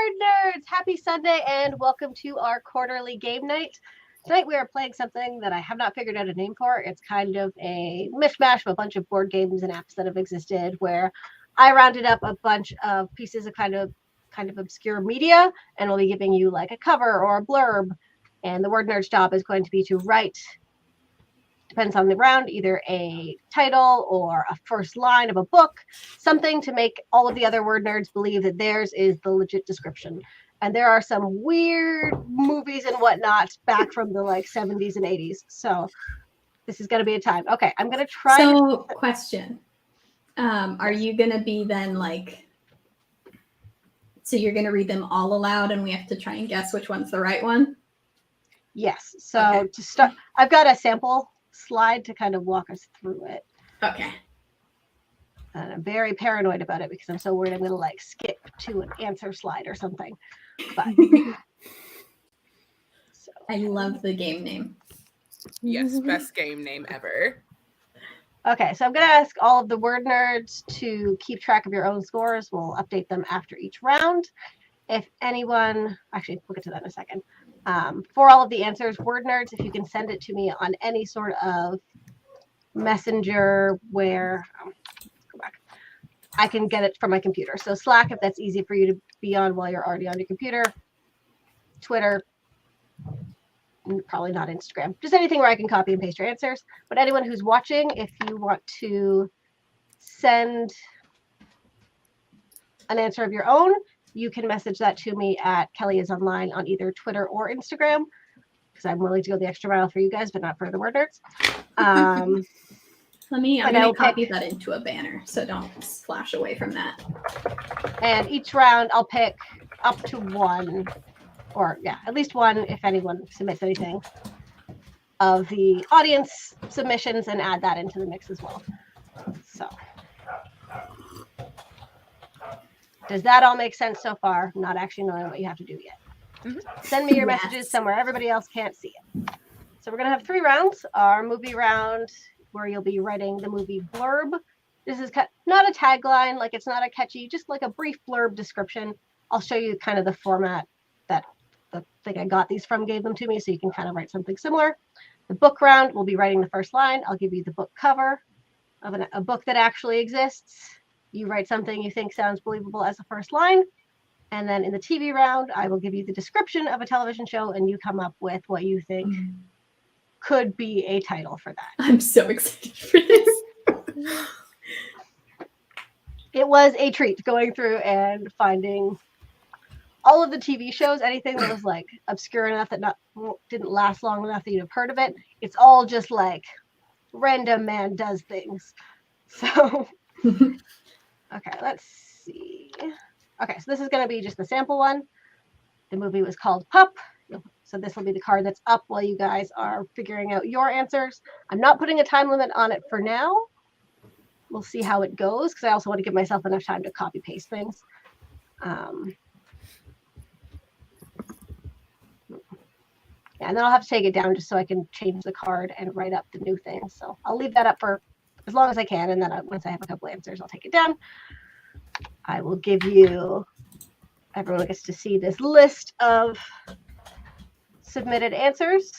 Word Nerds! Happy Sunday and welcome to our quarterly game night. Tonight we are playing something that I have not figured out a name for. It's kind of a mishmash of a bunch of board games and apps that have existed where I rounded up a bunch of pieces of kind of obscure media and will be giving you like a cover or a blurb. And the Word Nerd's job is going to be to write, depends on the round, either a title or a first line of a book, something to make all of the other Word Nerds believe that theirs is the legit description. And there are some weird movies and whatnot back from the like 70s and 80s. So this is going to be a time. Okay, I'm going to try. So, question. Are you going to be then like, so you're going to read them all aloud and we have to try and guess which one's the right one? Yes. So to start, I've got a sample slide to kind of walk us through it. Okay. And I'm very paranoid about it because I'm so worried I'm going to like skip to an answer slide or something. But so, I love the game name. Yes, best game name ever. Okay, so I'm going to ask all of the Word Nerds to keep track of your own scores. We'll update them after each round. If anyone, actually, we'll get to that in a second. For all of the answers, Word Nerds, if you can send it to me on any sort of messenger where, let's go back, I can get it from my computer. So Slack, if that's easy for you to be on while you're already on your computer. Twitter, probably not Instagram. Just anything where I can copy and paste your answers. But anyone who's watching, if you want to send an answer of your own, you can message that to me at Kelly is Online on either Twitter or Instagram, because I'm willing to go the extra mile for you guys, but not for the Word Nerds. I'm going to copy that into a banner, so don't flash away from that. And each round, I'll pick up to one, or at least one, if anyone submits anything, of the audience submissions and add that into the mix as well. So. Does that all make sense so far? Not actually knowing what you have to do yet. Mm-hmm. Send me your messages somewhere everybody else can't see it. So we're going to have 3 rounds. Our movie round, where you'll be writing the movie blurb. This is not a tagline, like it's not a catchy, just like a brief blurb description. I'll show you kind of the format that the thing I got these from gave them to me, so you can kind of write something similar. The book round, we'll be writing the first line. I'll give you the book cover of a book that actually exists. You write something you think sounds believable as a first line. And then in the TV round, I will give you the description of a television show and you come up with what you think could be a title for that. I'm so excited for this. It was a treat going through and finding all of the TV shows, anything that was like obscure enough that didn't last long enough that you'd have heard of it. It's all just like random man does things. So... Okay, let's see. Okay, so this is going to be just the sample one. The movie was called Pup. So this will be the card that's up while you guys are figuring out your answers. I'm not putting a time limit on it for now. We'll see how it goes, because I also want to give myself enough time to copy paste things. And then I'll have to take it down just so I can change the card and write up the new thing. So I'll leave that up for as long as I can, and then once I have a couple answers, I'll take it down. I will give you, everyone gets to see this list of submitted answers.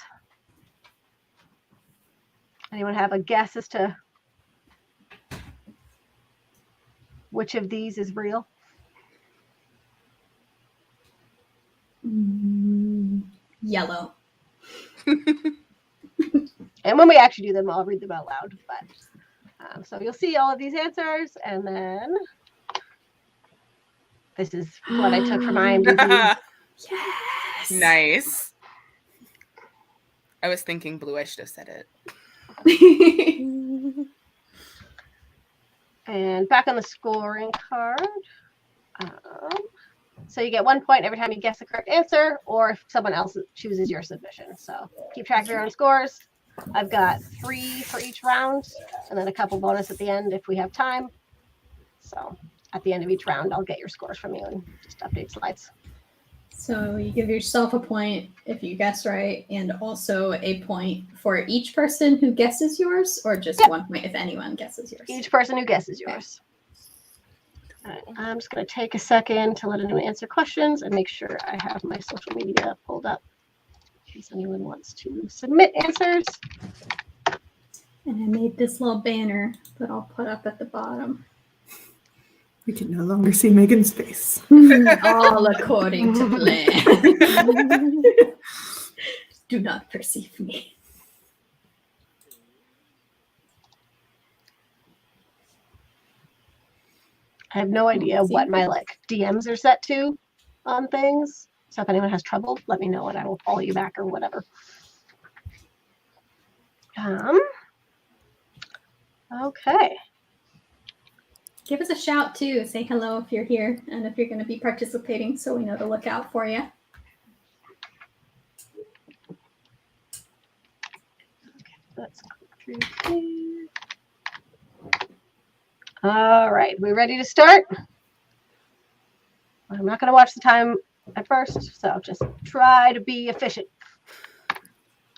Anyone have a guess as to which of these is real? Yellow. And when we actually do them, I'll read them out loud. But so you'll see all of these answers, and then this is what I took from IMDb. Yes. Nice. I was thinking blue. I should have said it. And back on the scoring card. So you get 1 point every time you guess the correct answer, or if someone else chooses your submission. So keep track of your own scores. I've got 3 for each round, and then a couple bonus at the end if we have time. So at the end of each round, I'll get your scores from you and just update slides. So you give yourself a point if you guess right, and also a point for each person who guesses yours, or just 1 point if anyone guesses yours? Each person who guesses yours. All right, I'm just going to take a second to let anyone answer questions and make sure I have my social media pulled up in case anyone wants to submit answers. And I made this little banner that I'll put up at the bottom. We can no longer see Megan's face. All according to plan. Do not perceive me. I have no idea what my DMs are set to on things. So if anyone has trouble, let me know and I will follow you back or whatever. Okay. Give us a shout too. Say hello if you're here and if you're going to be participating so we know to look out for you. Let's click through here. All right, we ready to start? I'm not going to watch the time at first, so just try to be efficient.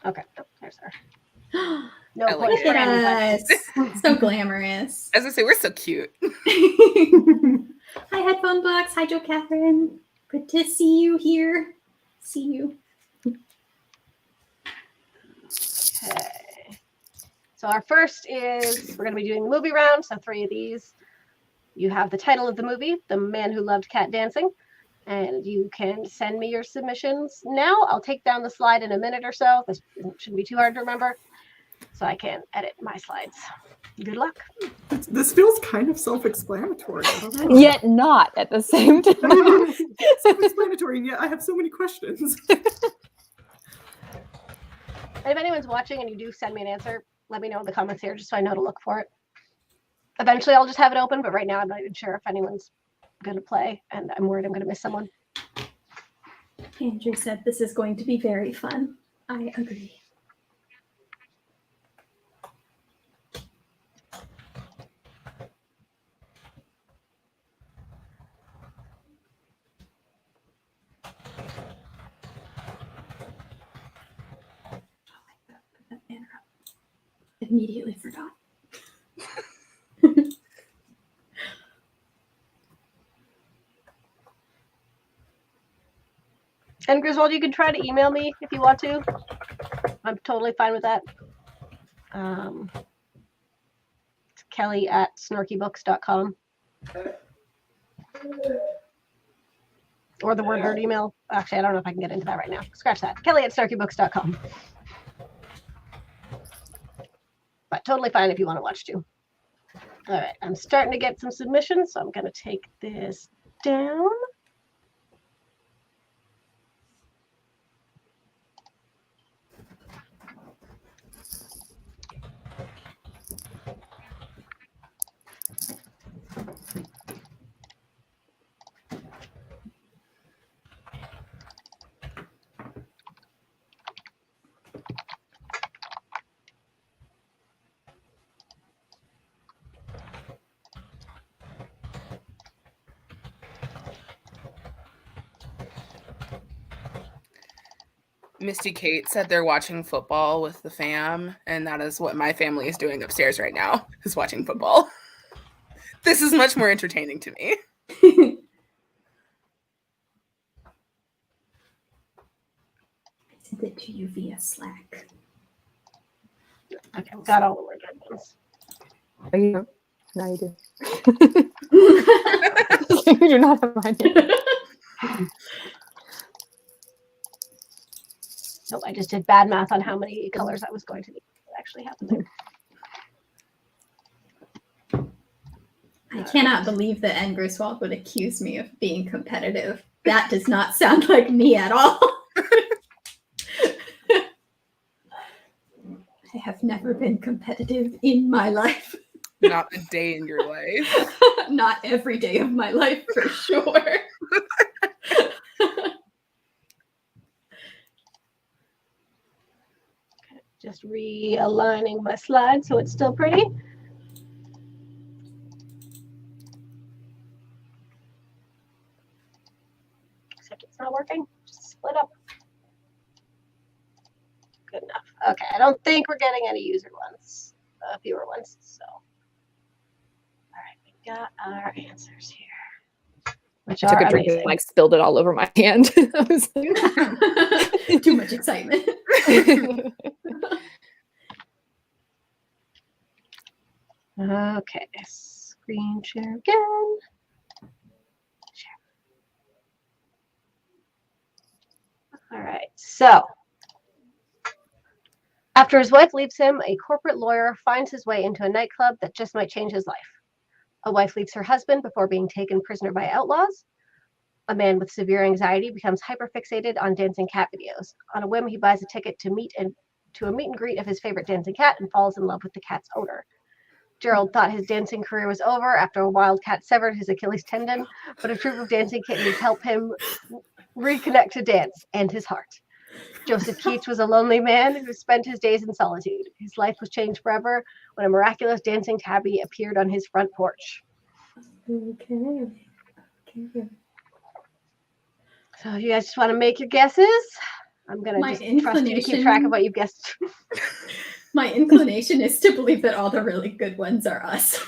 Okay, oh, there's her. No I like points it. for Look at anybody. us. So glamorous. As I say, we're so cute. Hi, Headphone Box. Hi, Joe Catherine. Good to see you here. See you. Okay. So our first is, we're going to be doing the movie round, so 3 of these. You have the title of the movie, The Man Who Loved Cat Dancing, and you can send me your submissions now. I'll take down the slide in a minute or so. This shouldn't be too hard to remember, so I can edit my slides. Good luck. This feels kind of self-explanatory. I don't know. Yet not at the same time. Self-explanatory, and yet I have so many questions. And if anyone's watching and you do send me an answer, let me know in the comments here just so I know to look for it. Eventually, I'll just have it open, but right now I'm not even sure if anyone's going to play, and I'm worried I'm going to miss someone. Andrew said this is going to be very fun. I agree. Put that banner up. Immediately forgot. And Griswold, you can try to email me if you want to. I'm totally fine with that. It's Kelly@snarkybooks.com. Or the word nerd email. Actually, I don't know if I can get into that right now. Scratch that. Kelly@snarkybooks.com. But totally fine if you want to watch too. All right, I'm starting to get some submissions, so I'm going to take this down. Misty Kate said they're watching football with the fam, and that is what my family is doing upstairs right now, is watching football. This is much more entertaining to me. I sent it to you via Slack. Okay, got all the word ones. Oh, you don't? No, you do. You do not have mine yet. No, I just did bad math on how many colors I was going to need. It actually happened. I cannot believe that N. Griswold would accuse me of being competitive. That does not sound like me at all. I have never been competitive in my life. Not a day in your life. Not every day of my life, for sure. Just realigning my slide so it's still pretty. Except it's not working. Just split up. Good enough. Okay, I don't think we're getting any user ones, viewer ones. So, all right, we got our answers here. which I took are a drink and amazing. like spilled it all over my hand. I was like, Too much excitement. Okay, screen share again. All right, so after his wife leaves him, a corporate lawyer finds his way into a nightclub that just might change his life. A wife leaves her husband before being taken prisoner by outlaws. A man with severe anxiety becomes hyperfixated on dancing cat videos. On a whim, he buys a ticket to a meet and greet of his favorite dancing cat and falls in love with the cat's owner. Gerald thought his dancing career was over after a wild cat severed his Achilles tendon, but a troop of dancing kittens help him reconnect to dance and his heart. Joseph Keats was a lonely man who spent his days in solitude. His life was changed forever when a miraculous dancing tabby appeared on his front porch. Okay. So you guys just want to make your guesses? I'm going to just trust you to keep track of what you've guessed. My inclination is to believe that all the really good ones are us.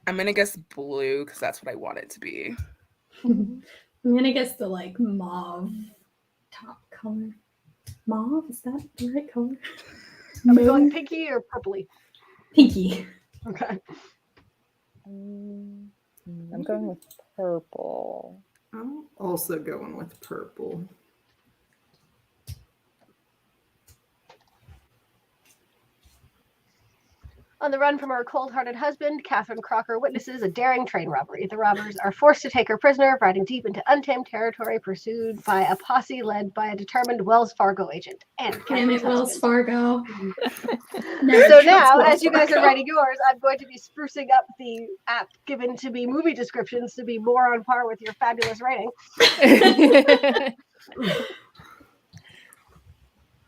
I'm gonna guess blue because that's what I want it to be. I'm gonna guess the like mauve top color. Mauve, is that the right color? Are we going pinky or purpley? Pinky. Okay. I'm going with purple. I'm also going with purple. On the run from her cold-hearted husband, Catherine Crocker witnesses a daring train robbery. The robbers are forced to take her prisoner, riding deep into untamed territory, pursued by a posse led by a determined Wells Fargo agent and Damn Catherine's it, Wells husband. Fargo. So now, Wells as you guys are Fargo. writing yours, I'm going to be sprucing up the app given to me movie descriptions to be more on par with your fabulous writing,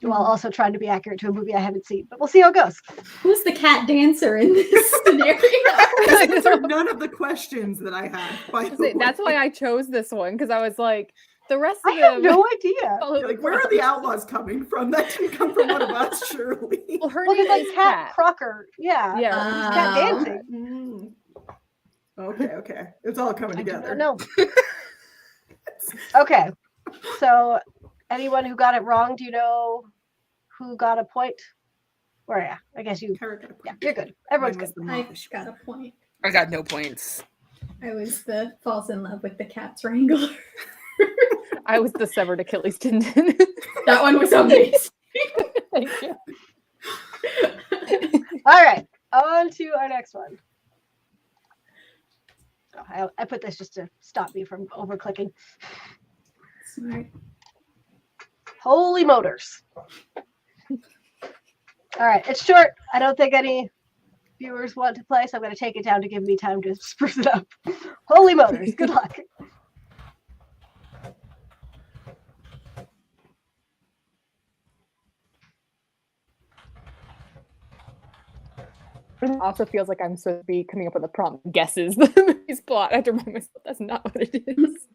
while also trying to be accurate to a movie I haven't seen. But we'll see how it goes. Who's the cat dancer in this scenario? This answered none of the questions that I had. By the way. That's why I chose this one, because I was like, the rest I of have them. no idea. follow Like, the where are crowd. the outlaws coming from? That didn't come from one of us, surely. Well, her Well, name there's like is Cat Crocker. Yeah. Yeah. It's Cat dancing. Okay. It's all coming I do together. not know. Okay. So, anyone who got it wrong, do you know who got a point? Or yeah, I guess you. Kara got a point. Yeah, you're good. Everyone's Mine good. was the I mauvish got one. a point. I got no points. I was the falls in love with the cat's wrangler. I was the severed Achilles tendon. That one was amazing. Thank you. All right, on to our next one. Oh, I put this just to stop me from over-clicking. Smart. Holy motors. All right, it's short. I don't think any viewers want to play, so I'm going to take it down to give me time to spruce it up. Holy motors. Good luck. It also feels like I'm supposed to be coming up with a prompt guesses the movie's plot. I have to remind myself that's not what it is.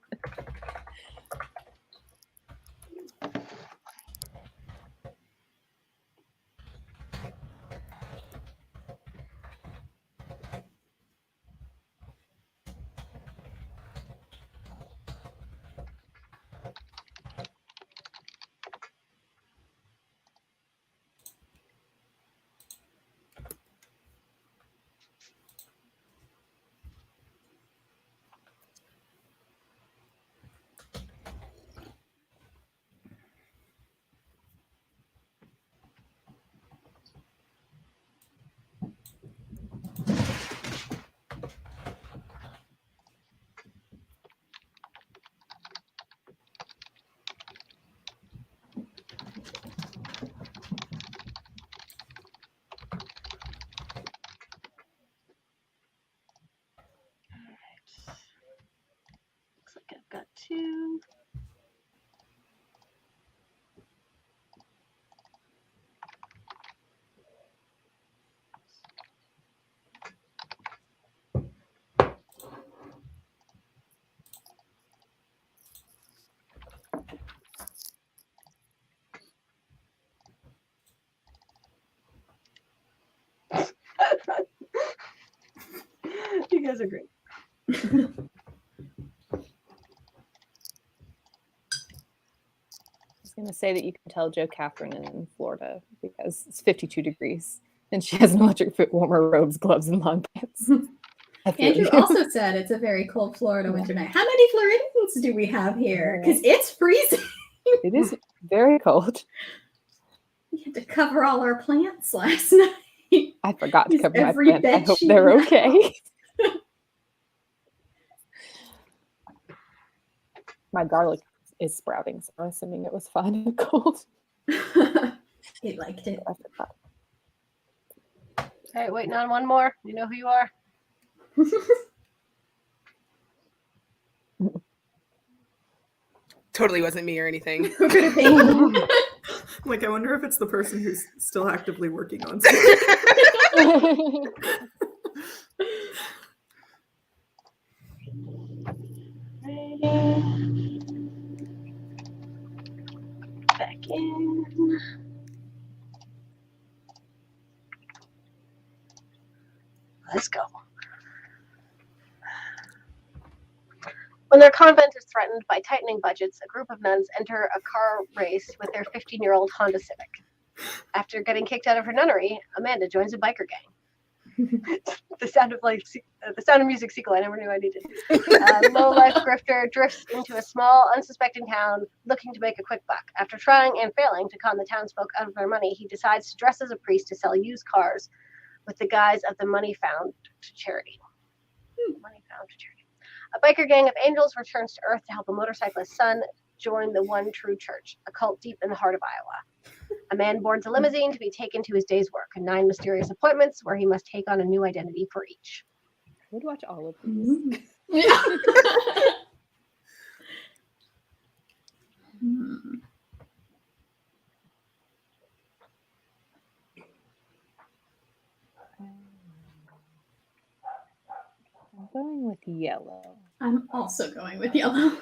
disagree. I was going to say that you can tell Joe Catherine in Florida because it's 52 degrees and she has an electric foot warmer, robes, gloves, and long pants. I feel Andrew you. also said it's a very cold Florida winter night. How many Floridians do we have here? Because it's freezing. It is very cold. We had to cover all our plants last night. I forgot to Is cover my every plants. I bed hope sheet they're in the okay. My garlic is sprouting, so I'm assuming it was fine and cold. He liked it. I forgot. All right, waiting on one more. You know who you are? Totally wasn't me or anything. Like, I wonder if it's the person who's still actively working on something. Back in. Let's go. When their convent is threatened by tightening budgets, a group of nuns enter a car race with their 15-year-old Honda Civic. After getting kicked out of her nunnery, Amanda joins a biker gang. The Sound of Music sequel. I never knew I needed. Low-life grifter drifts into a small, unsuspecting town looking to make a quick buck. After trying and failing to con the townsfolk out of their money, he decides to dress as a priest to sell used cars with the guise of the money found to charity. Money found to charity. A biker gang of angels returns to Earth to help a motorcyclist's son join the One True Church, a cult deep in the heart of Iowa. A man boards a limousine to be taken to his day's work, 9 mysterious appointments where he must take on a new identity for each. I would watch all of these. I'm going with yellow. I'm also going with yellow.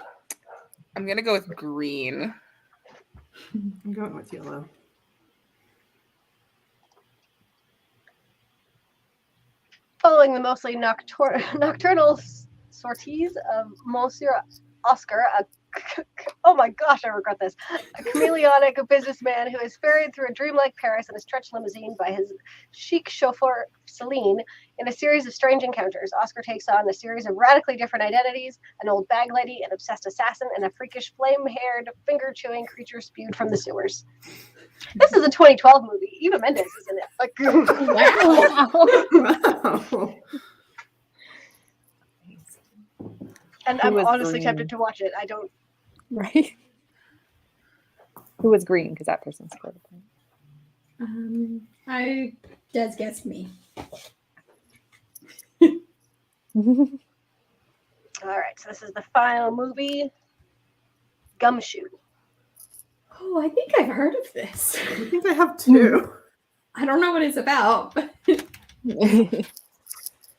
I'm gonna go with green. I'm going with yellow. Following the mostly nocturnal sorties of Monsieur Oscar, oh my gosh, I regret this. A chameleonic businessman who is ferried through a dreamlike Paris in a stretch limousine by his chic chauffeur, Celine. In a series of strange encounters, Oscar takes on a series of radically different identities, an old bag lady, an obsessed assassin, and a freakish flame-haired, finger-chewing creature spewed from the sewers. This is a 2012 movie. Eva Mendes is in it. Like, Wow. and Who I'm was honestly green? tempted to watch it. I don't. Right? Who was green? Because that person's scored a Des guessed me. point. All right, so this is the final movie, Gumshoe. Oh, I think I've heard of this. I think I have 2. I don't know what it's about. But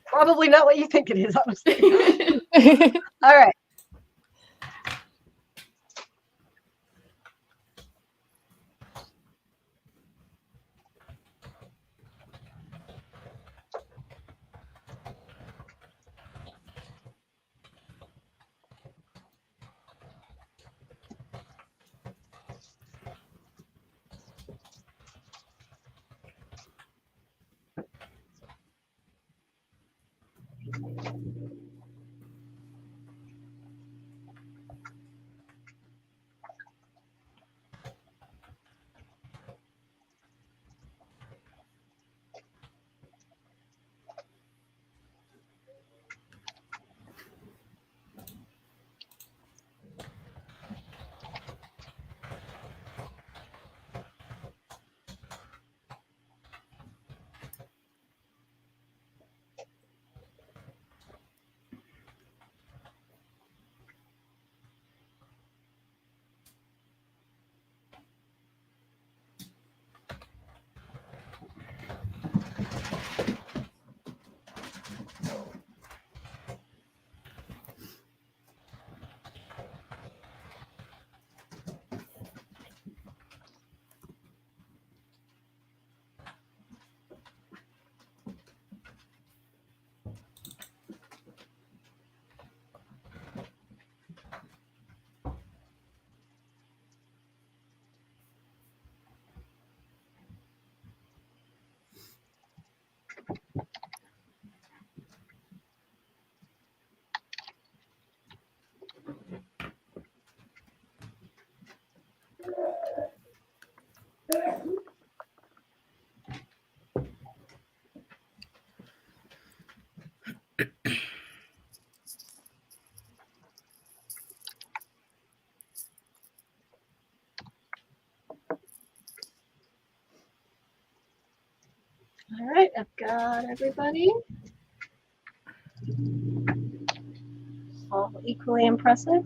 Probably not what you think it is, honestly. All right. All right, I've got everybody. All equally impressive.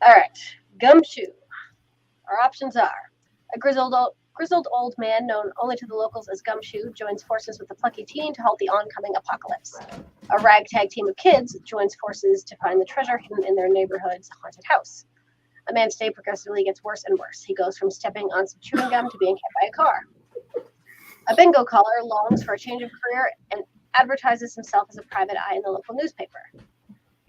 All right, Gumshoe. Our options are a grizzled old man known only to the locals as Gumshoe joins forces with a plucky teen to halt the oncoming apocalypse. A ragtag team of kids joins forces to find the treasure hidden in their neighborhood's haunted house. A man's day progressively gets worse and worse. He goes from stepping on some chewing gum to being hit by a car. A bingo caller longs for a change of career and advertises himself as a private eye in the local newspaper.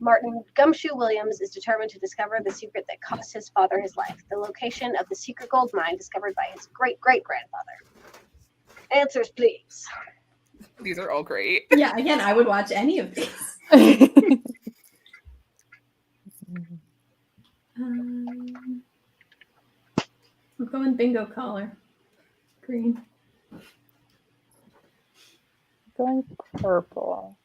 Martin Gumshoe Williams is determined to discover the secret that cost his father his life, the location of the secret gold mine discovered by his great-great-grandfather. Answers, please. These are all great. Yeah, again, I would watch any of these. I'm going bingo caller. Green. Going purple.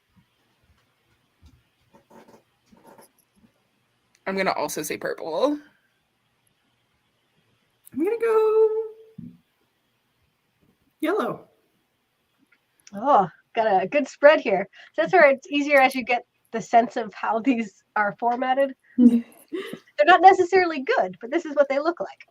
I'm going to also say purple. I'm gonna go yellow. Oh, got a good spread here. So that's where it's easier as you get the sense of how these are formatted. They're not necessarily good, but this is what they look like.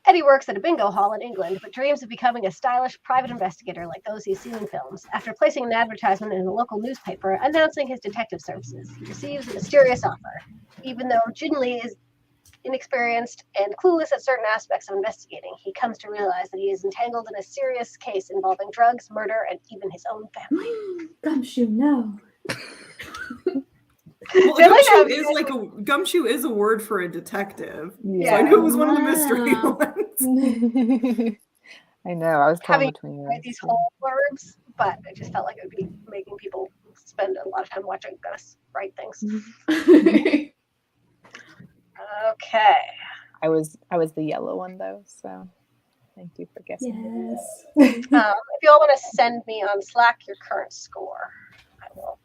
Eddie works at a bingo hall in England, but dreams of becoming a stylish private investigator like those he's seen in films. After placing an advertisement in a local newspaper announcing his detective services, he receives a mysterious offer. Even though Ginley is inexperienced and clueless at certain aspects of investigating, he comes to realize that he is entangled in a serious case involving drugs, murder, and even his own family. Gumshoe, no. Well, They like to have- gumshoe is a word for a detective. Yeah. So I knew it was one of the mystery Wow. ones. I know. I was torn Having between Write these whole blurbs, but I just felt like it would be making people spend a lot of time watching us write things. Okay. I was the yellow one though, so thank you for guessing. Yes. If you all want to send me on Slack your current score, I will.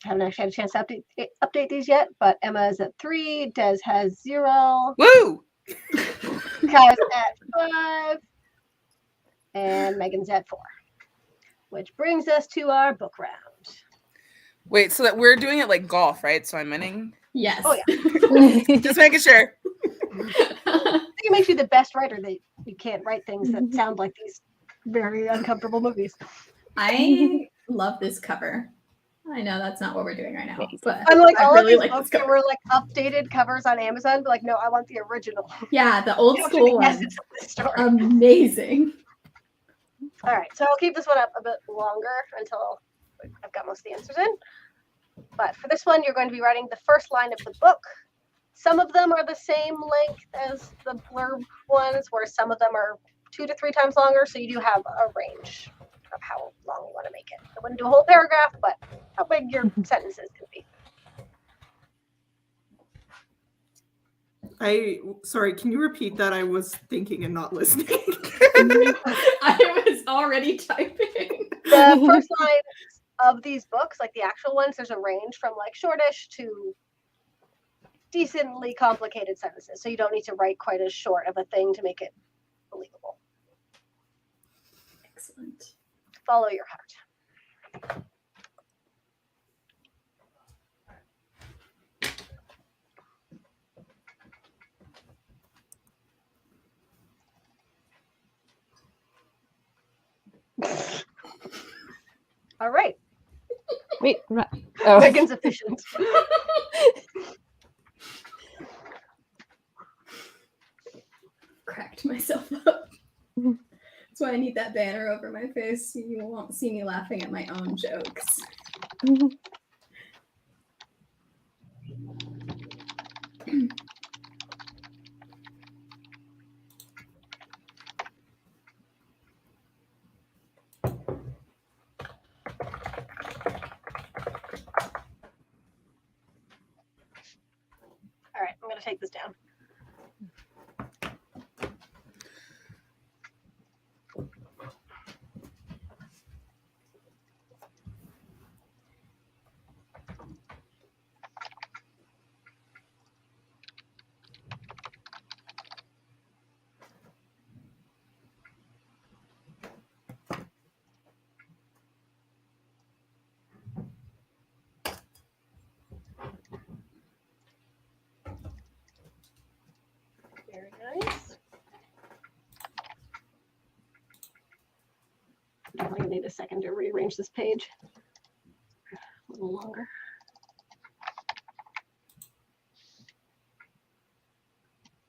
Haven't actually had a chance to update these yet, but Emma is at 3, Des has 0, Woo! Kai's at 5, and Megan's at 4. Which brings us to our book round. Wait, so that we're doing it like golf, right? So I'm winning? Yes. Oh, yeah. Just making sure. I think it makes you the best writer that you can't write things that sound like these very uncomfortable movies. I love this cover. I know that's not what we're doing right now, but Unlike I all really of these like books this that cover. were like updated covers on Amazon, but like, no, I want the original. Yeah, the old Capture school the one. essence of this story. Amazing. All right, so I'll keep this one up a bit longer until I've got most of the answers in. But for this one, you're going to be writing the first line of the book. Some of them are the same length as the blurb ones, where some of them are 2 to 3 times longer, so you do have a range of how long you want to make it. I wouldn't do a whole paragraph, but how big your sentences can be. Sorry, can you repeat that? I was thinking and not listening. I was already typing. The first line of these books, like the actual ones, there's a range from like shortish to decently complicated sentences. So you don't need to write quite as short of a thing to make it believable. Excellent. Follow your heart. All right. Wait, I'm not. Oh, Megan's efficient. Cracked myself up. That's why I need that banner over my face so you won't see me laughing at my own jokes. take this down. Very nice. Definitely need a second to rearrange this page. A little longer.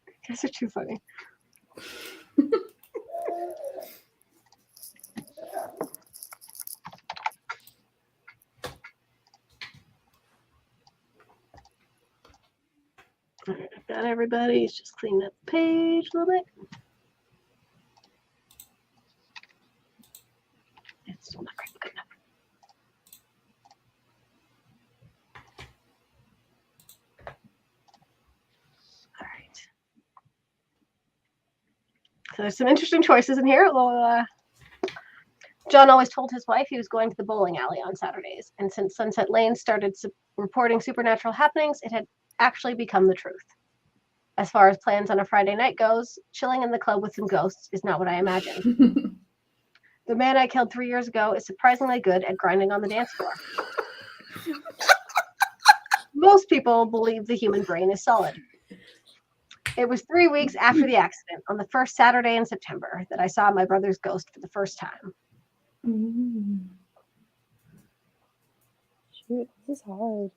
You guys are too funny. All right, I've got everybody. It's just clean up the page a little bit. It's still not quite good enough. All right. So there's some interesting choices in here. Well, John always told his wife he was going to the bowling alley on Saturdays, and since Sunset Lane started reporting supernatural happenings, it had actually become the truth. As far as plans on a Friday night goes, chilling in the club with some ghosts is not what I imagined. The man I killed 3 years ago is surprisingly good at grinding on the dance floor. Most people believe the human brain is solid. It was 3 weeks after the accident, on the first Saturday in September, that I saw my brother's ghost for the first time. Shoot, this is hard.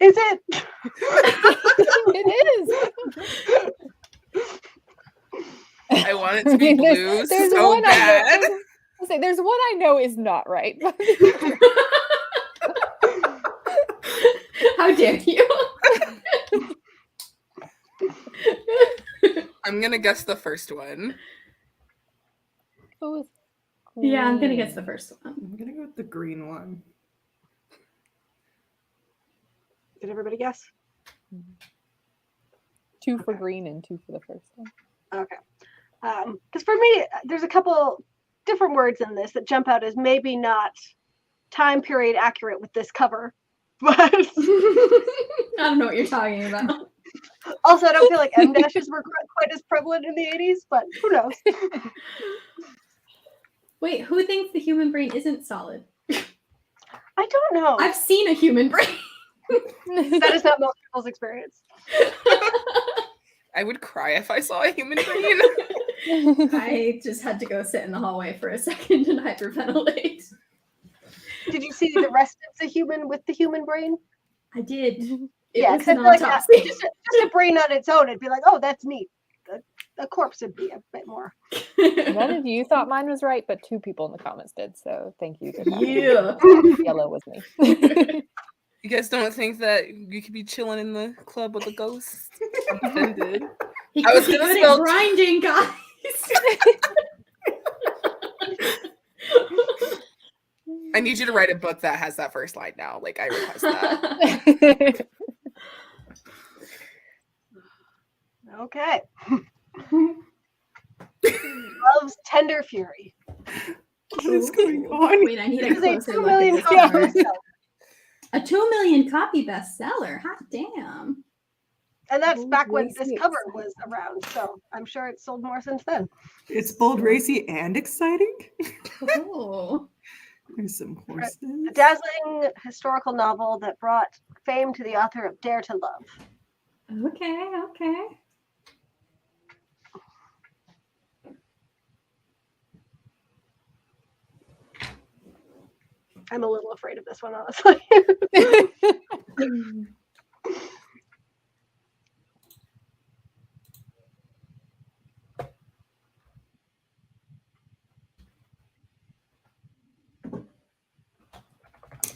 Is it? It is. I want it to be blue there's so one bad. there's one I know is not right. How dare you? I'm gonna guess the first one. Yeah, I'm gonna guess the first one. I'm gonna go with the green one. Did everybody guess? 2 for green and 2 for the first one. Okay. Because for me, there's a couple different words in this that jump out as maybe not time period accurate with this cover. But I don't know what you're talking about. also, I don't feel like M dashes were quite as prevalent in the 80s, but who knows? Wait, who thinks the human brain isn't solid? I don't know. I've seen a human brain. That is not most people's experience. I would cry if I saw a human brain. I just had to go sit in the hallway for a second and hyperventilate. Did you see the rest of the human with the human brain? I did. It Yeah, was because an like autopsy. just a brain on its own, it'd be like, oh, that's neat. A corpse would be a bit more. None of you thought mine was right, but 2 people in the comments did. So thank you. Yeah. Yellow was me. You guys don't think that you could be chilling in the club with a ghost? I'm offended. He I was could be gonna good spell- at grinding, guys. I need you to write a book that has that first line now. Like, I request that. Okay. Love's Tender Fury. What is going on? Wait, I need a This is a closer 2 look million at this copy cover. bestseller. A 2 million copy bestseller. Hot damn. And that's Ooh, back when racy this cover exciting. was around. So I'm sure it's sold more since then. It's bold, racy, and exciting. Oh. There's some horses. A dazzling historical novel that brought fame to the author of Dare to Love. Okay, okay. I'm a little afraid of this one, honestly.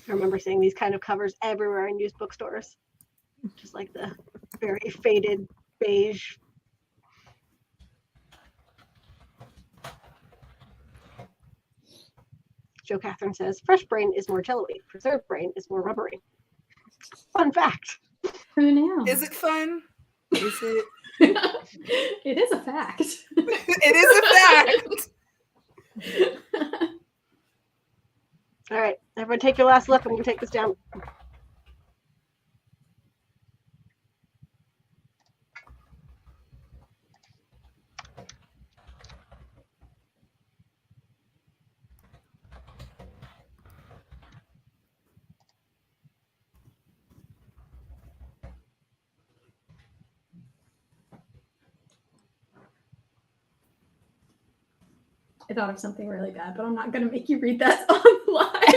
I remember seeing these kind of covers everywhere in used bookstores. Just like the very faded beige. Joe Catherine says, fresh brain is more jello-y. Preserved brain is more rubbery. Fun fact. Who knew? Is it fun? Is it? It is a fact. It is a fact. All right, everyone take your last look. I'm going to take this down. I thought of something really bad, but I'm not going to make you read that on live.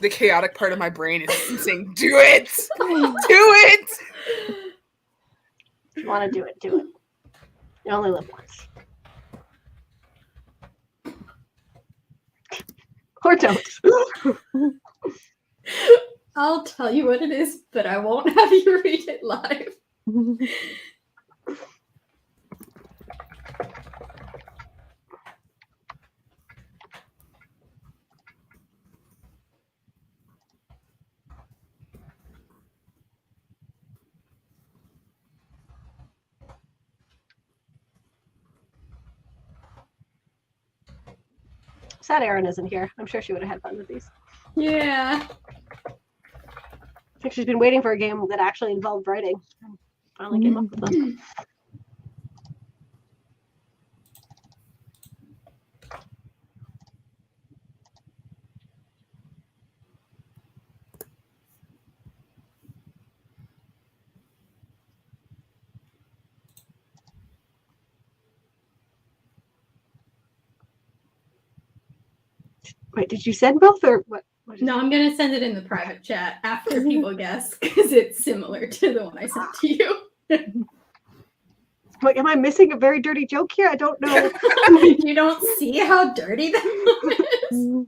The chaotic part of my brain is saying, do it! Do it! If you want to do it, do it. You only live once. Or don't. I'll tell you what it is, but I won't have you read it live. Sad Erin isn't here. I'm sure she would have had fun with these. Yeah. I think she's been waiting for a game that actually involved writing. And finally came up with them. Wait, did you send both or what? No, I'm going to send it in the private chat after people guess because it's similar to the one I sent to you. Wait, am I missing a very dirty joke here? I don't know. You don't see how dirty that one is?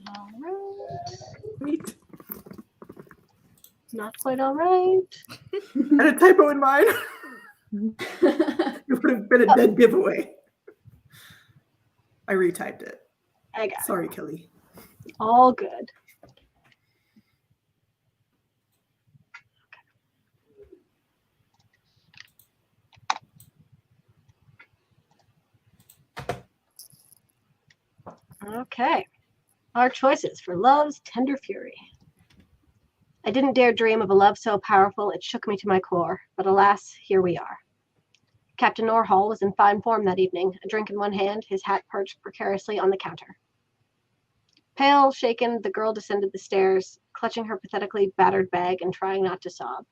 All right. Sweet. Not quite all right. I had a typo in mine. It would have been a dead giveaway. I retyped it. I got it. Sorry, Kelly. All good. Okay. Our choices for love's tender fury. I didn't dare dream of a love so powerful it shook me to my core, but alas, here we are. Captain Norhall was in fine form that evening, a drink in one hand, his hat perched precariously on the counter. Pale, shaken, the girl descended the stairs, clutching her pathetically battered bag and trying not to sob.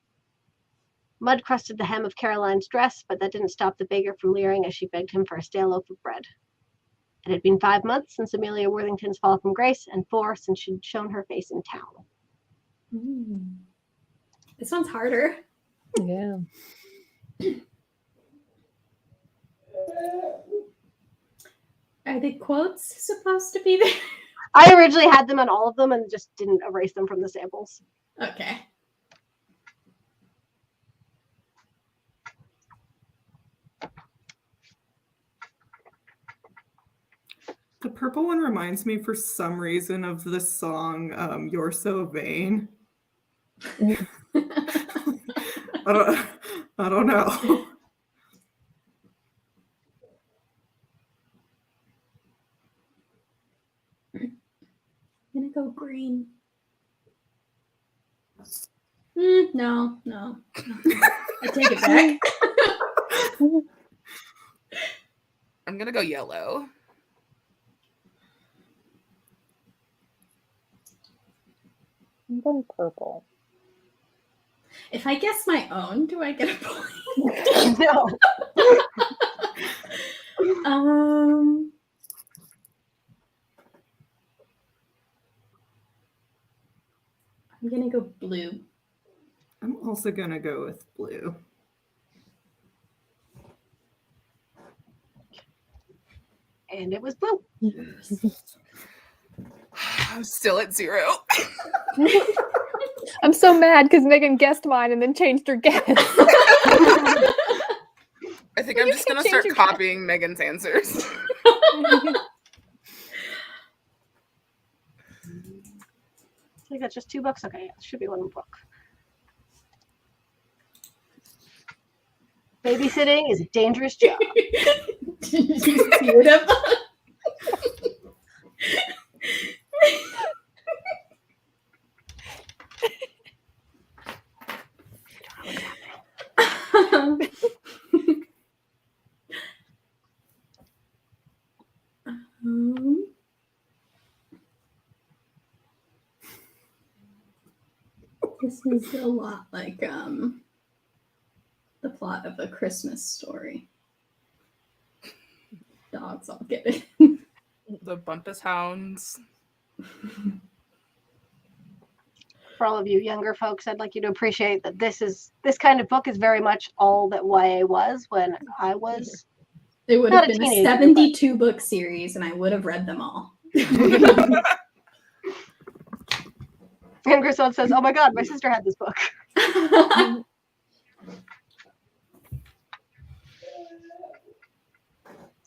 Mud crusted the hem of Caroline's dress, but that didn't stop the beggar from leering as she begged him for a stale loaf of bread. It had been 5 months since Amelia Worthington's fall from grace, and 4 since she'd shown her face in town. This one's harder. Yeah. Are the quotes supposed to be there? I originally had them on all of them and just didn't erase them from the samples. Okay. The purple one reminds me for some reason of the song You're So Vain. I don't know. I'm gonna go green. No. I take it back. I'm gonna go yellow. I'm going purple. If I guess my own, do I get a point? No. I'm gonna go blue. I'm also gonna go with blue. And it was blue. I'm still at 0. I'm so mad because Megan guessed mine and then changed her guess. I think I'm You just can gonna change start your guess. copying Megan's answers. So you got just 2 books? Okay, yeah, it should be 1 book. Babysitting is a dangerous job. Did you see what I thought? This is a lot like the plot of A Christmas Story. Dogs all get it. The Bumpus Hounds. For all of you younger folks, I'd like you to appreciate that this kind of book is very much all that YA was when I was. It would Not have a been a teenager, 72 book series, and I would have read them all. And Griswold says, "Oh my God, my sister had this book." All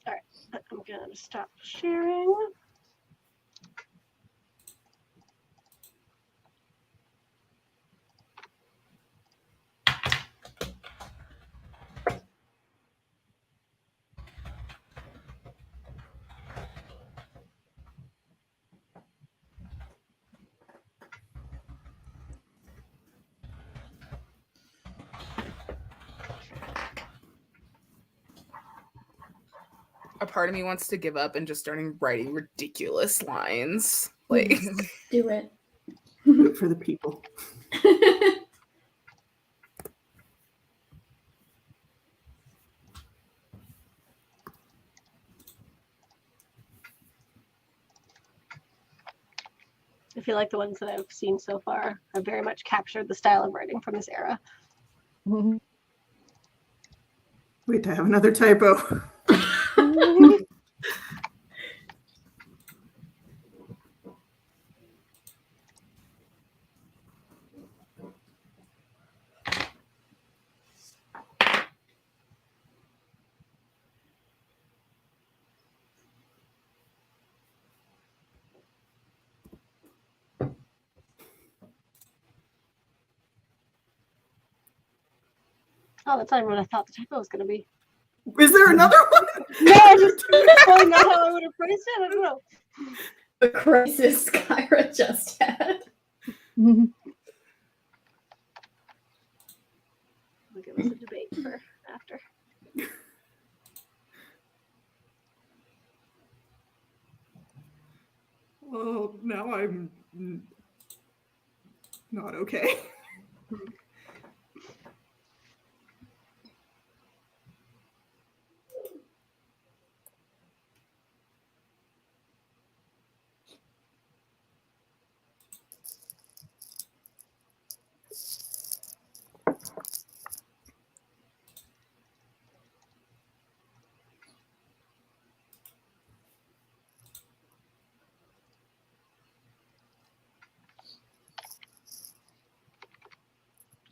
right, I'm gonna stop sharing. A part of me wants to give up and just starting writing ridiculous lines. Like, Do it. Do it for the people. I feel like the ones that I've seen so far have very much captured the style of writing from this era. Wait, I have another typo. Oh, that's not even what I thought the typo was going to be. Is there another one? No, I just probably not how I would have phrased it. I don't know. The crisis Kyra just had. We'll give us a debate for after. Well, now I'm not okay.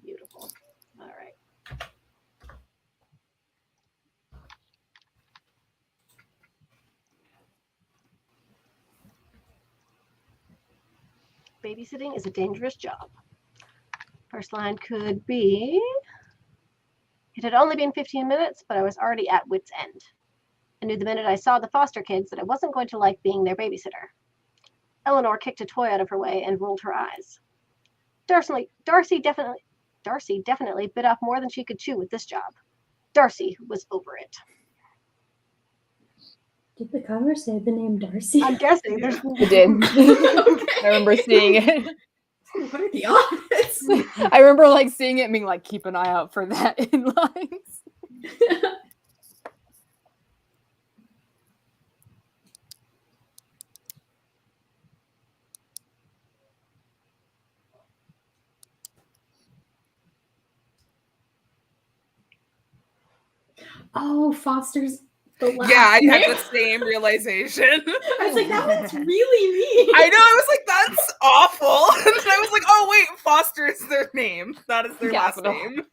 Beautiful. All right. Babysitting is a dangerous job. First line could be, it had only been 15 minutes, but I was already at wit's end. I knew the minute I saw the foster kids that I wasn't going to like being their babysitter. Eleanor kicked a toy out of her way and rolled her eyes. Darcy definitely bit off more than she could chew with this job. Darcy was over it. Did the cover say the name Darcy? I'm guessing there's It did. I remember seeing it. What are the odds? I remember like seeing it and being like, keep an eye out for that in lines. Oh, Foster's the last Yeah, I name. had the same realization. I was like, that one's really me. I know, I was like, that's awful. And then I was like, oh wait, Foster is their name. That is their last Capital. name.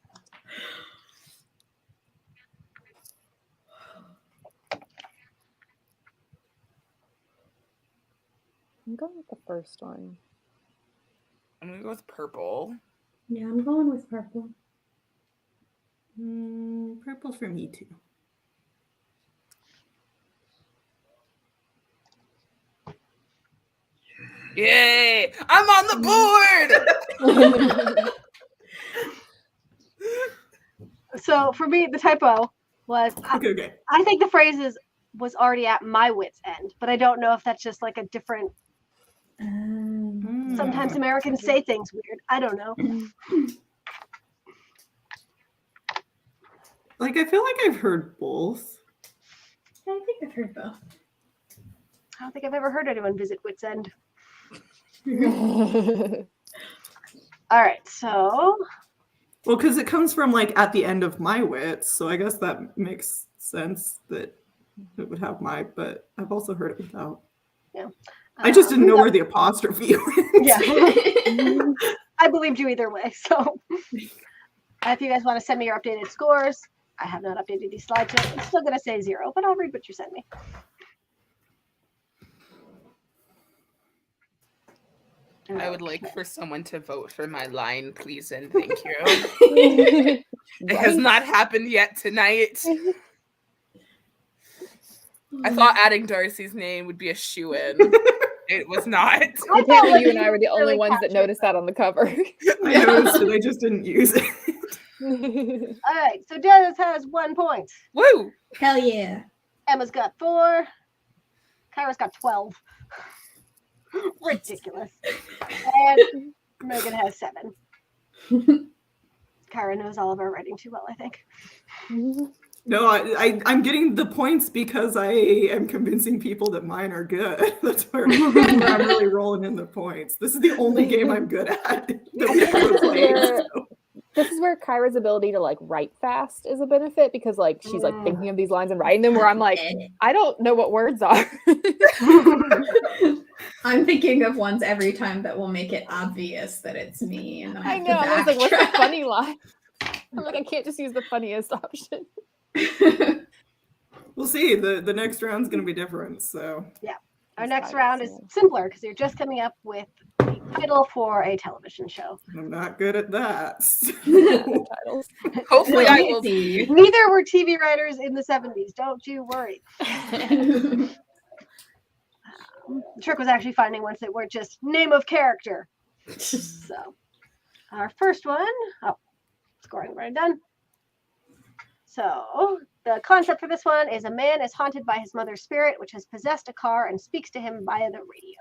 I'm going with the first one. I'm gonna go with purple. Yeah, I'm going with purple. Purple for me too. Yay! I'm on the board! So for me, the typo was Okay. I think the phrase was already at my wit's end, but I don't know if that's just like a different. Sometimes Americans say things weird. I don't know. Like, I feel like I've heard both. I think I've heard both. I don't think I've ever heard anyone visit wit's end. All right, so Well, because it comes from like at the end of my wits, so I guess that makes sense that it would have my, but I've also heard it without. yeah. I just didn't know where the apostrophe went. Yeah. I believed you either way. So if you guys want to send me your updated scores, I have not updated these slides yet. I'm still going to say 0, but I'll read what you sent me. I would like for someone to vote for my line, please and thank you. It has not happened yet tonight. I thought adding Darcy's name would be a shoo-in. It was not. Apparently you and I were the only ones that noticed that on the cover. I noticed it, I just didn't use it. All right, so Dennis has 1 point. Woo! Hell yeah. Emma's got 4. Kyra's got 12. Ridiculous. And Megan has 7. Kyra knows all of our writing too well, I think. No, I'm getting the points because I am convincing people that mine are good. That's where I'm really rolling in the points. This is the only game I'm good at that we ever played. So. This is where Kyra's ability to like write fast is a benefit because like she's like thinking of these lines and writing them where I'm like, I don't know what words are. I'm thinking of ones every time that will make it obvious that it's me. And I know. I was like, what's the funny line? I'm like, I can't just use the funniest option. We'll see. The next round's going to be different. So yeah, our next round is simpler because you're just coming up with a title for a television show. I'm not good at that. Hopefully I will be. Neither were TV writers in the 70s. Don't you worry. The trick was actually finding ones that weren't just name of character. So our first one, scoring already done. So the concept for this one is a man is haunted by his mother's spirit, which has possessed a car and speaks to him via the radio.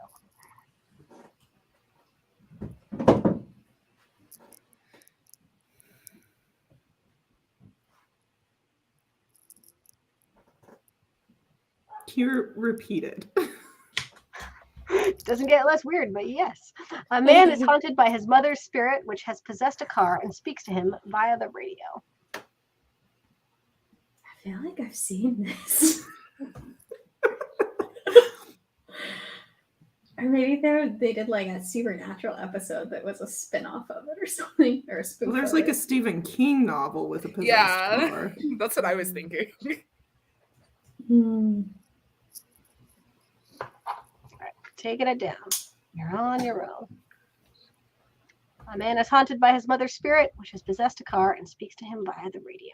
Here, repeated. Doesn't get less weird, but yes. A man is haunted by his mother's spirit, which has possessed a car and speaks to him via the radio. I feel like I've seen this. Or maybe they did like a Supernatural episode that was a spin-off of it or something. Or a spoof. Well, there's of like it. a Stephen King novel with a possessed Yeah, car. that's what I was thinking. Hmm. All right, taking it down. You're on your own. A man is haunted by his mother's spirit, which has possessed a car and speaks to him via the radio.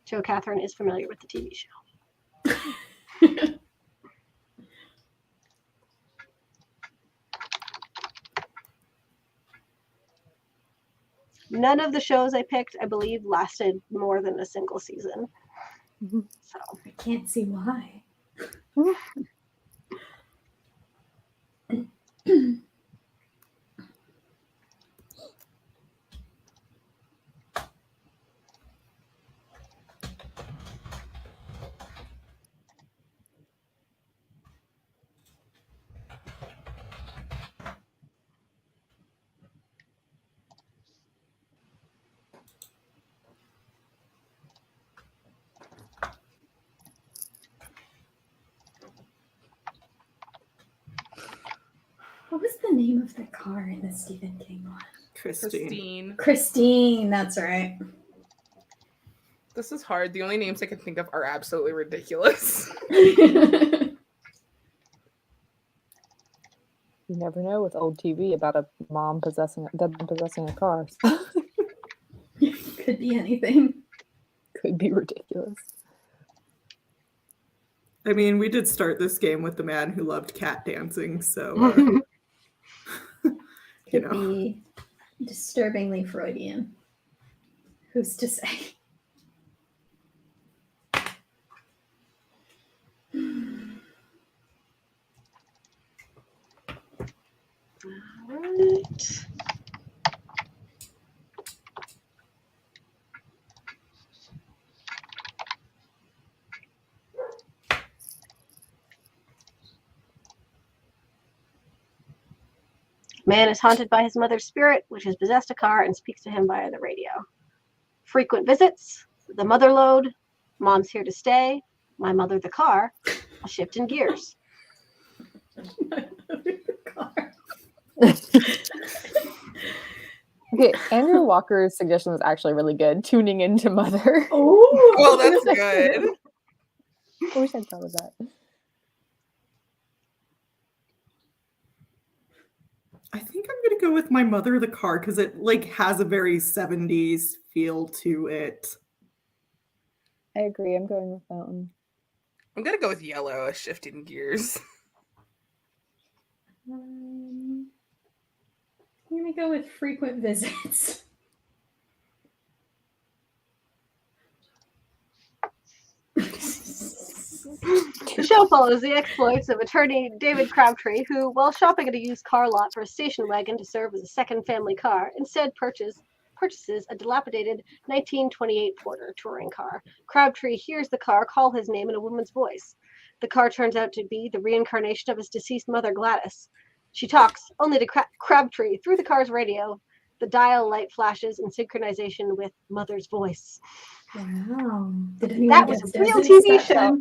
Joe Catherine is familiar with the TV show. None of the shows I picked, I believe, lasted more than a single season. So I can't see why. What was the name of the car in the Stephen King one? Christine. Christine, that's right. This is hard. The only names I can think of are absolutely ridiculous. You never know with old TV about a mom possessing a car. Could be anything. Could be ridiculous. I mean, we did start this game with the man who loved cat dancing, so Could be disturbingly Freudian. Who's to say? All right. Man is haunted by his mother's spirit, which has possessed a car and speaks to him via the radio. Frequent visits, the mother load, mom's here to stay, my mother the car, a shift in gears. Okay, Andrew Walker's suggestion was actually really good. Tuning into Mother. Oh, Well, that's good. I wish I'd thought of that. I think I'm gonna go with my mother the car because it like has a very 70s feel to it. I agree. I'm going with that one. I'm gonna go with yellow, a shifting gears. I'm gonna go with frequent visits. The show follows the exploits of attorney David Crabtree, who, while shopping at a used car lot for a station wagon to serve as a second family car, instead purchases a dilapidated 1928 Porter touring car. Crabtree hears the car call his name in a woman's voice. The car turns out to be the reincarnation of his deceased mother, Gladys. She talks only to Crabtree through the car's radio. The dial light flashes in synchronization with Mother's voice. Wow. That was a real TV show.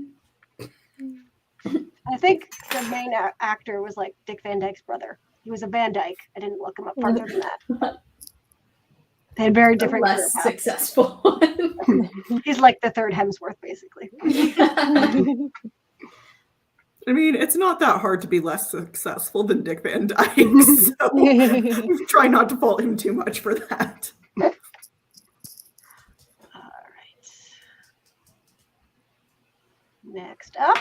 I think the main actor was like Dick Van Dyke's brother. He was a Van Dyke. I didn't look him up farther than that. They had very different career less paths. successful one. He's like the third Hemsworth, basically. I mean, it's not that hard to be less successful than Dick Van Dyke, so try not to fault him too much for that. All right. Next up,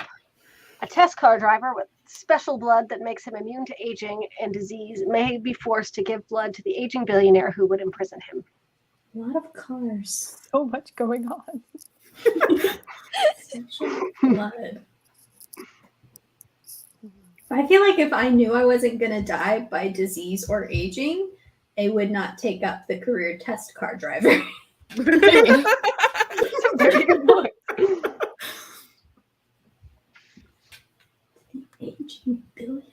a test car driver with special blood that makes him immune to aging and disease may be forced to give blood to the aging billionaire who would imprison him. A lot of cars. So much going on. Special blood. I feel like if I knew I wasn't going to die by disease or aging, I would not take up the career test car driver. Very good point. Aging billionaire.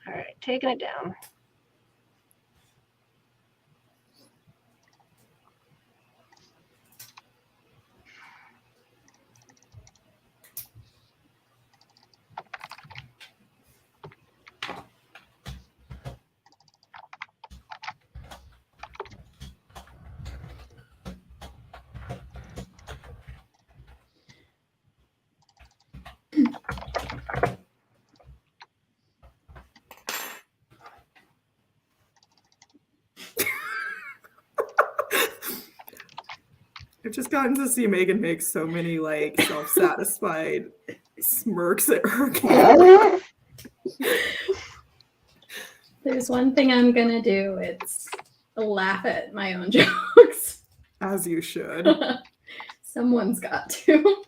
All right, taking it down. I've just gotten to see Megan make so many like self-satisfied Smirks at her. There's one thing I'm gonna do. It's laugh at my own jokes. As you should. Someone's got to.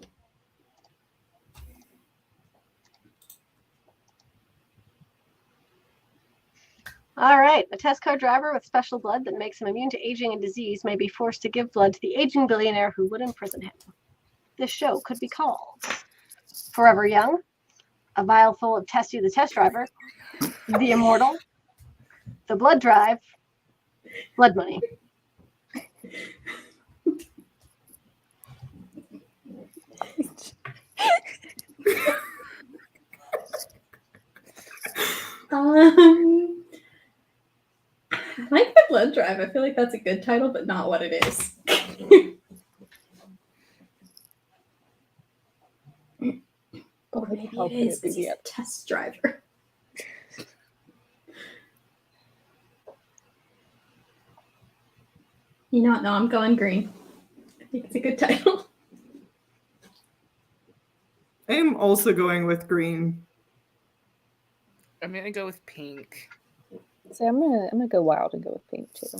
All right. A test car driver with special blood that makes him immune to aging and disease may be forced to give blood to the aging billionaire who would imprison him. This show could be called Forever Young, A Vial Full of Testy the Test Driver, The Immortal, The Blood Drive, Blood Money. I like the blood drive. I feel like that's a good title, but not what it is. Or maybe How it could is it be 'cause he's a yet? test driver. You know what? No, I'm going green. I think it's a good title. I'm also going with green. I'm gonna go with pink. So I'm gonna go wild and go with pink too.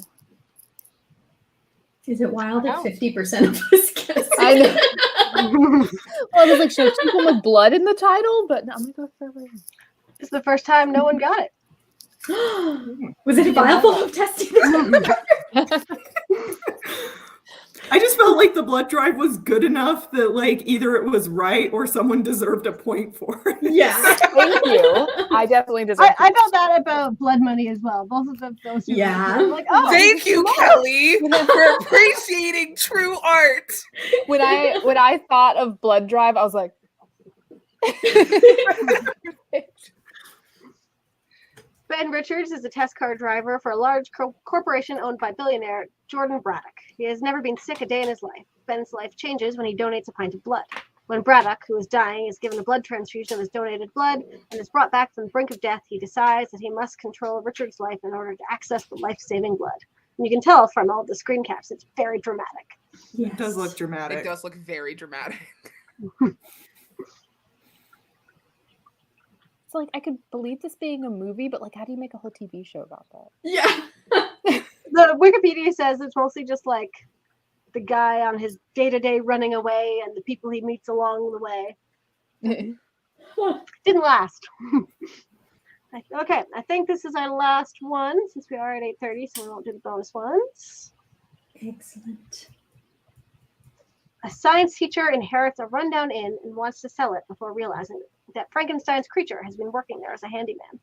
Is it wild if Wow. 50% of us guess? I know. Well, I was like, should I keep them with blood in the title? But no, I'm gonna go with Forever Young. This is the first time no one got it. Was it a vial full of testing? I just felt like the blood drive was good enough that like either it was right or someone deserved a point for it. Yeah. Thank you. I definitely deserve. I felt that about Blood Money as well. Both of those two. Yeah. I'm like, oh, Thank you, smart. Kelly, for appreciating true art. when I thought of blood drive, I was like, Ben Richards is a test car driver for a large corporation owned by billionaire Jordan Braddock. He has never been sick a day in his life. Ben's life changes when he donates a pint of blood. When Braddock, who is dying, is given a blood transfusion of his donated blood and is brought back from the brink of death, he decides that he must control Richard's life in order to access the life-saving blood. And you can tell from all the screen caps, it's very dramatic. Yes. It does look dramatic. It does look very dramatic. it's like I could believe this being a movie, but like, how do you make a whole TV show about that? Yeah. The Wikipedia says it's mostly just like the guy on his day-to-day running away and the people he meets along the way. Didn't last. Okay, I think this is our last one since we are at 8:30, so we won't do the bonus ones. Excellent. A science teacher inherits a rundown inn and wants to sell it before realizing that Frankenstein's creature has been working there as a handyman.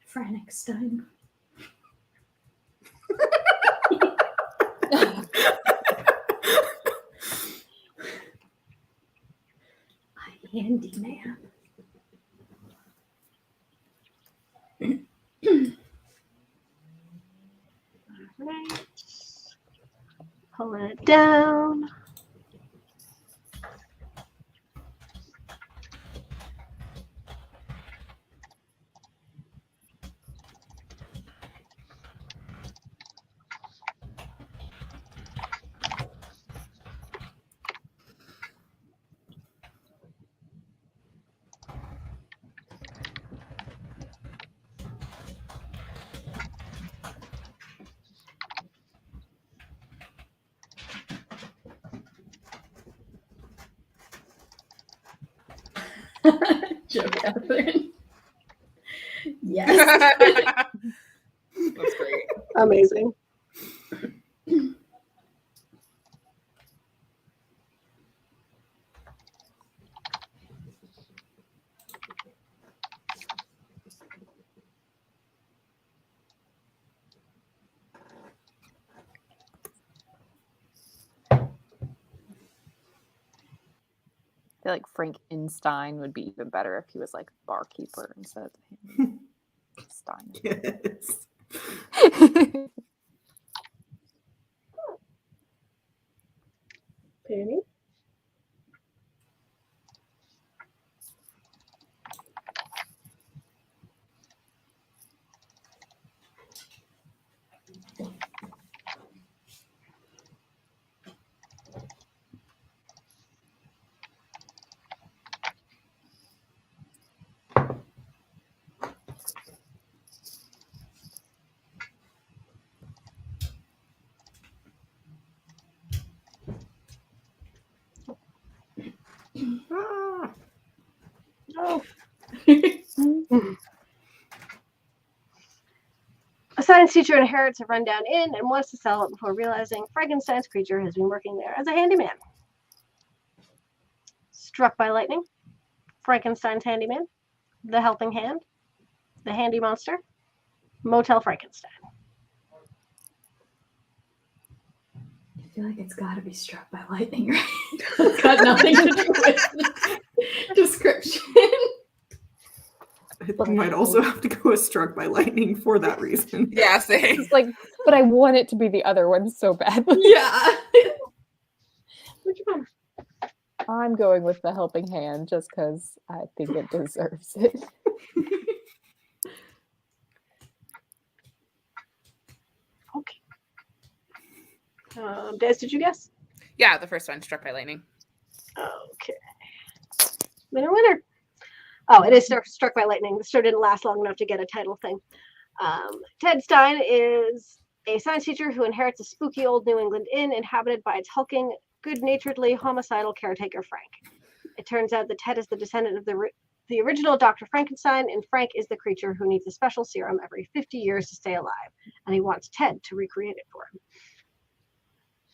Frankenstein. A handyman. Right. Pulling it down. Joe Catherine. Yes. That's great. Amazing. I feel like Frankenstein would be even better if he was like barkeeper instead of the Stein. Yes. Penny. Ah. Oh. A science teacher inherits a rundown inn and wants to sell it before realizing Frankenstein's creature has been working there as a handyman. Struck by lightning, Frankenstein's handyman, the helping hand, the handy monster, Motel Frankenstein. I feel like it's got to be struck by lightning, right? It's got nothing to do with the description. I might also have to go with struck by lightning for that reason. Yeah, same. It's like, but I want it to be the other one so badly. Yeah. Which one? I'm going with the helping hand just because I think it deserves it. Okay. Des, did you guess? Yeah, the first one, struck by lightning. Okay. Winner. Oh, it is struck by lightning. The show didn't last long enough to get a title thing. Ted Stein is a science teacher who inherits a spooky old New England inn inhabited by its hulking, good-naturedly homicidal caretaker, Frank. It turns out that Ted is the descendant of the original Dr. Frankenstein, and Frank is the creature who needs a special serum every 50 years to stay alive, and he wants Ted to recreate it for him.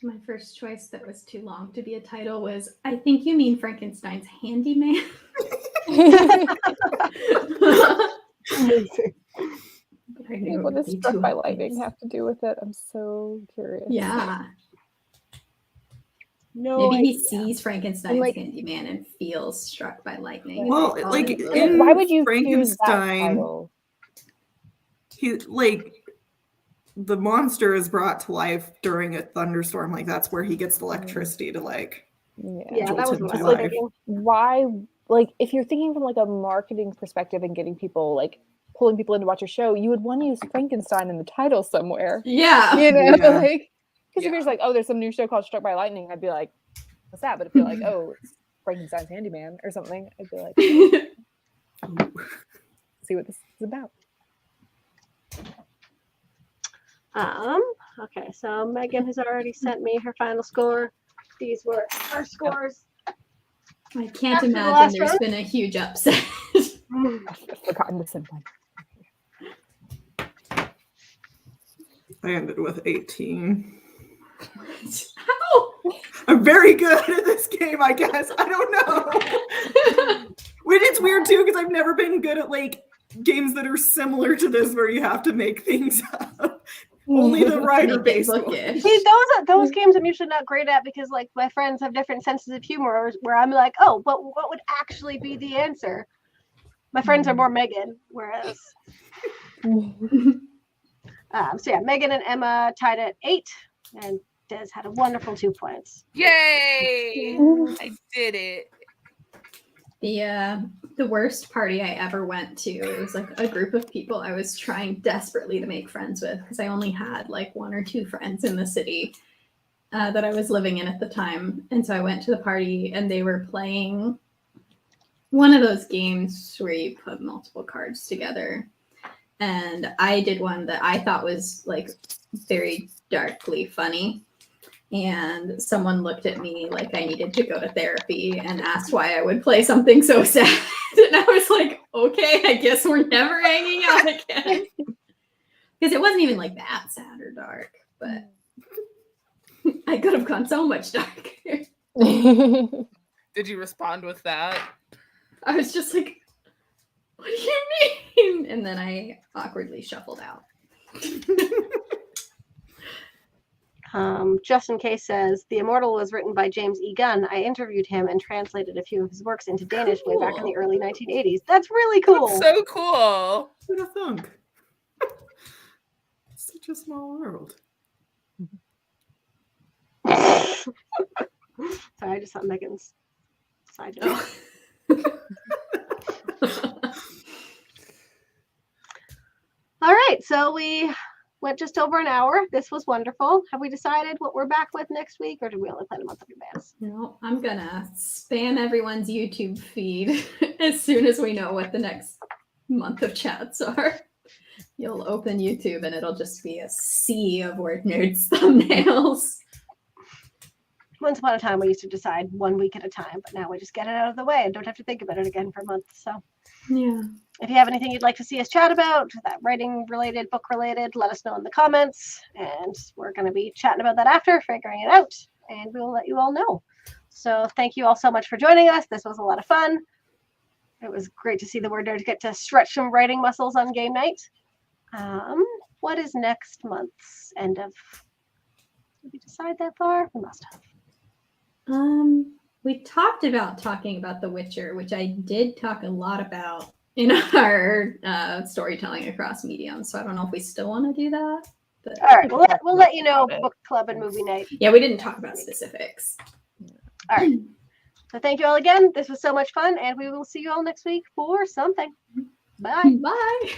My first choice that was too long to be a title was, I think you mean Frankenstein's handyman. Amazing. I knew it What would does be struck too by obvious. lightning have to do with it? I'm so curious. Yeah. No Maybe he idea. sees Frankenstein's like- handyman and feels struck by lightning. Well, All like it in Why would you choose that Frankenstein, title? he like the monster is brought to life during a thunderstorm. Like that's where he gets the electricity to like. Yeah, that Jolt was him what to I was life. thinking. Why, like, if you're thinking from like a marketing perspective and getting people like pulling people in to watch your show, you would want to use Frankenstein in the title somewhere. Yeah. You know, Yeah. like, because if Yeah. you're just like, oh, there's some new show called Struck by Lightning, I'd be like, what's that? But if you're like, oh, it's Frankenstein's handyman or something, I'd be like, see what this is about. Okay, so Megan has already sent me her final score. These were our scores. I can't After the imagine last there's round? been a huge upset. I've forgotten to send mine. I ended with 18. How? I'm very good at this game, I guess. I don't know. Which it's weird too, because I've never been good at like games that are similar to this where you have to make things up. Only the writer Make it based one. bookish. See, those games I'm usually not great at because like my friends have different senses of humor where I'm like, oh, but what would actually be the answer? My friends are more Megan, whereas so yeah, Megan and Emma tied at 8, and Des had a wonderful 2 points. Yay! I did it. The worst party I ever went to, it was like a group of people I was trying desperately to make friends with because I only had like 1 or 2 friends in the city that I was living in at the time. And so I went to the party and they were playing one of those games where you put multiple cards together. And I did one that I thought was like very darkly funny. And someone looked at me like I needed to go to therapy and asked why I would play something so sad. And I was like, okay, I guess we're never hanging out again. Because it wasn't even like that sad or dark, but I could have gone so much darker. Did you respond with that? I was just like, what do you mean? And then I awkwardly shuffled out. Justin Case says, The Immortal was written by James E. Gunn. I interviewed him and translated a few of his works into Danish way back in the early 1980s. That's really cool. That's so cool. Who'd have thunk? Such a small world. Sorry, I just saw Megan's side joke. All right, so we went just over an hour. This was wonderful. Have we decided what we're back with next week, or do we only plan a month in advance? No, I'm gonna spam everyone's YouTube feed as soon as we know what the next month of chats are. You'll open YouTube and it'll just be a sea of Word Nerds thumbnails. Once upon a time, we used to decide 1 week at a time, but now we just get it out of the way and don't have to think about it again for months. So Yeah. if you have anything you'd like to see us chat about, that writing related, book related, let us know in the comments. And we're going to be chatting about that after, figuring it out, and we will let you all know. So thank you all so much for joining us. This was a lot of fun. It was great to see the Word Nerds get to stretch some writing muscles on game night. What is next month's end of? Did we decide that far? We must have. We talked about talking about The Witcher, which I did talk a lot about in our storytelling across mediums. So I don't know if we still want to do that. But All right, we'll let you know book club and movie night. yeah, we didn't talk about specifics. All right. So thank you all again. This was so much fun, and we will see you all next week for something. Bye. Bye.